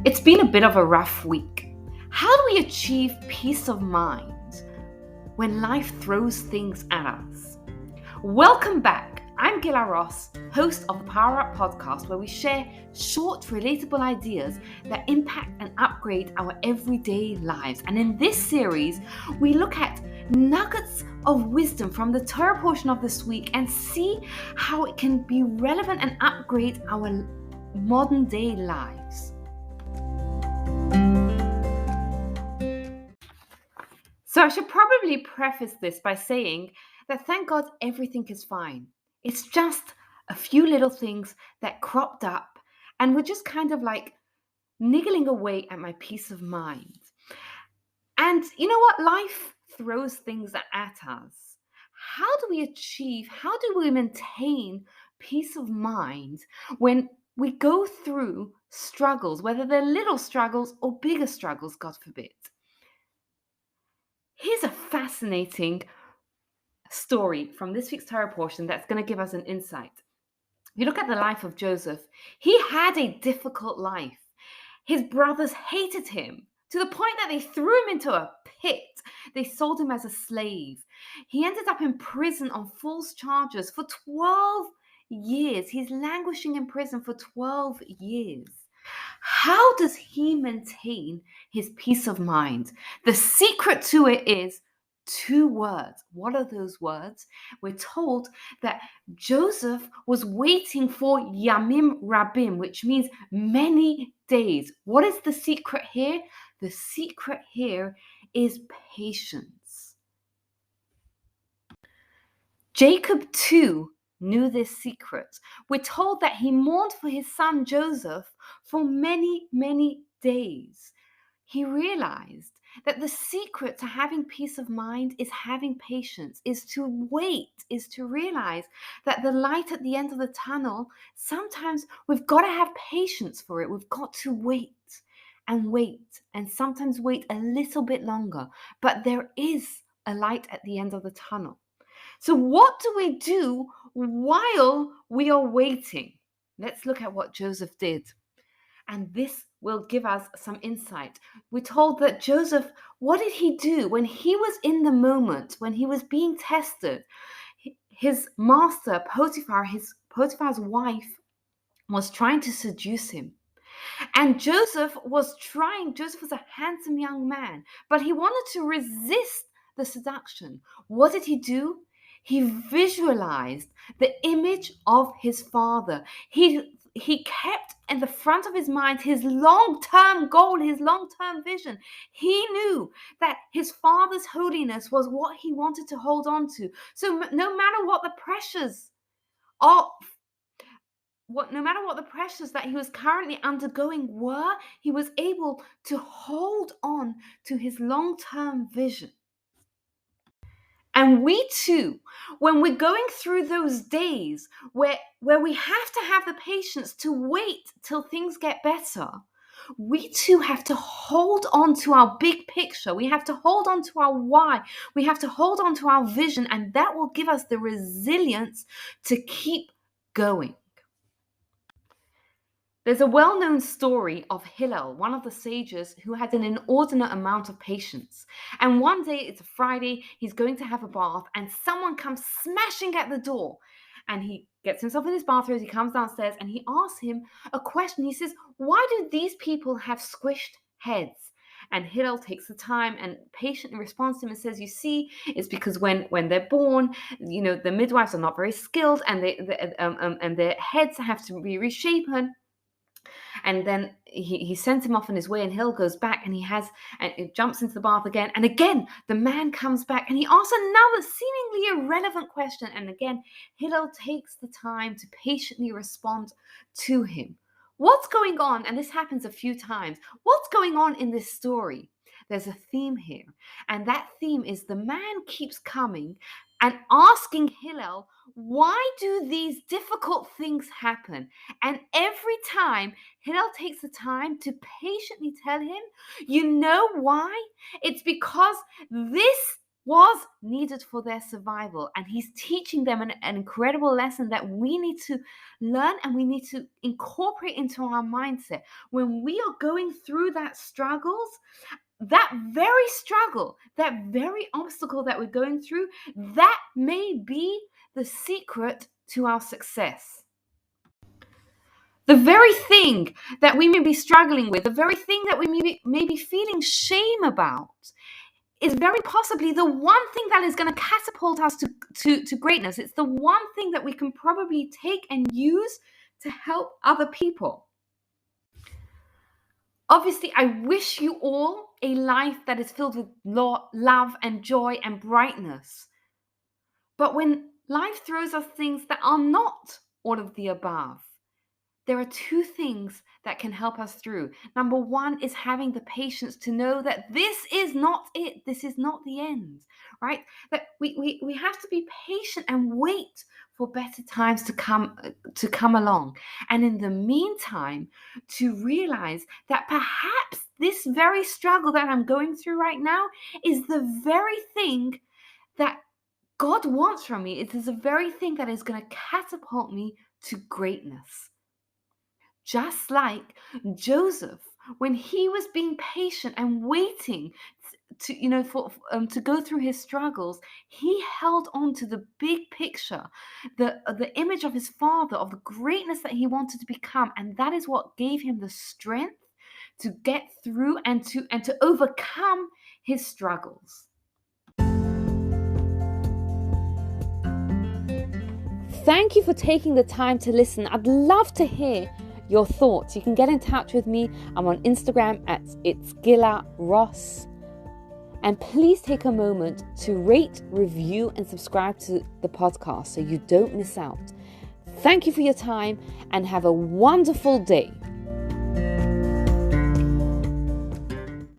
It's been a bit of a rough week. How do we achieve peace of mind when life throws things at us? Welcome back. I'm Gila Ross, host of the Power Up podcast, where we share short, relatable ideas that impact and upgrade our everyday lives. And in this series, we look at nuggets of wisdom from the Torah portion of this week and see how it can be relevant and upgrade our modern day lives. So I should probably preface this by saying that thank God everything is fine. It's just a few little things that cropped up and were just kind of like niggling away at my peace of mind. And you know what? Life throws things at us. How do we maintain peace of mind when we go through struggles, whether they're little struggles or bigger struggles, God forbid? Here's a fascinating story from this week's Torah portion that's going to give us an insight. If you look at the life of Joseph, he had a difficult life. His brothers hated him to the point that they threw him into a pit. They sold him as a slave. He ended up in prison on false charges for 12 years. He's languishing in prison for 12 years. How does he maintain his peace of mind? The secret to it is 2 words. What are those words? We're told that Joseph was waiting for Yamim Rabim, which means many days. What is the secret here? The secret here is patience. Jacob too knew this secret. We're told that he mourned for his son Joseph for many, many days. He realized that the secret to having peace of mind is having patience, is to wait, is to realize that the light at the end of the tunnel, sometimes we've got to have patience for it. We've got to wait and sometimes wait a little bit longer. But there is a light at the end of the tunnel. So what do we do while we are waiting? Let's look at what Joseph did. And this will give us some insight. We're told that Joseph, what did he do when he was in the moment, when he was being tested? His master, Potiphar's wife, was trying to seduce him. And Joseph was a handsome young man, but he wanted to resist the seduction. What did he do? He visualized the image of his father. He kept in the front of his mind his long-term goal, his long-term vision. He knew that his father's holiness was what he wanted to hold on to. So no matter what the pressures that he was currently undergoing were, he was able to hold on to his long-term vision. And we too, when we're going through those days where we have to have the patience to wait till things get better, we too have to hold on to our big picture. We have to hold on to our why. We have to hold on to our vision, and that will give us the resilience to keep going. There's a well-known story of Hillel, one of the sages who had an inordinate amount of patience. And one day, it's a Friday, he's going to have a bath, and someone comes smashing at the door. And he gets himself in his bathrobe, he comes downstairs, and he asks him a question. He says, why do these people have squished heads? And Hillel takes the time and patiently responds to him and says, you see, it's because when they're born, the midwives are not very skilled, and their heads have to be reshapen. And then he sends him off on his way, and Hill goes back and it jumps into the bath again. And again, the man comes back and he asks another seemingly irrelevant question. And again, Hillel takes the time to patiently respond to him. What's going on? And this happens a few times. What's going on in this story? There's a theme here. And that theme is the man keeps coming and asking Hillel, why do these difficult things happen? And every time Hillel takes the time to patiently tell him, you know why? It's because this was needed for their survival. And he's teaching them an incredible lesson that we need to learn and we need to incorporate into our mindset. When we are going through that struggles, that very struggle, that very obstacle that we're going through, that may be the secret to our success. The very thing that we may be struggling with, the very thing that we may be feeling shame about, is very possibly the one thing that is going to catapult us to greatness. It's the one thing that we can probably take and use to help other people. Obviously, I wish you all a life that is filled with love and joy and brightness. But when life throws us things that are not all of the above, there are two things that can help us through. Number one is having the patience to know that this is not it. This is not the end, right? That we have to be patient and wait for better times to come along. And in the meantime, to realize that perhaps this very struggle that I'm going through right now is the very thing that God wants from me. It is the very thing that is going to catapult me to greatness. Just like Joseph, when he was being patient and waiting to go through his struggles, he held on to the big picture, the image of his father, of the greatness that he wanted to become, and that is what gave him the strength to get through and to overcome his struggles. Thank you for taking the time to listen. I'd love to hear your thoughts. You can get in touch with me. I'm on Instagram at itsgilaross. And please take a moment to rate, review, and subscribe to the podcast so you don't miss out. Thank you for your time and have a wonderful day.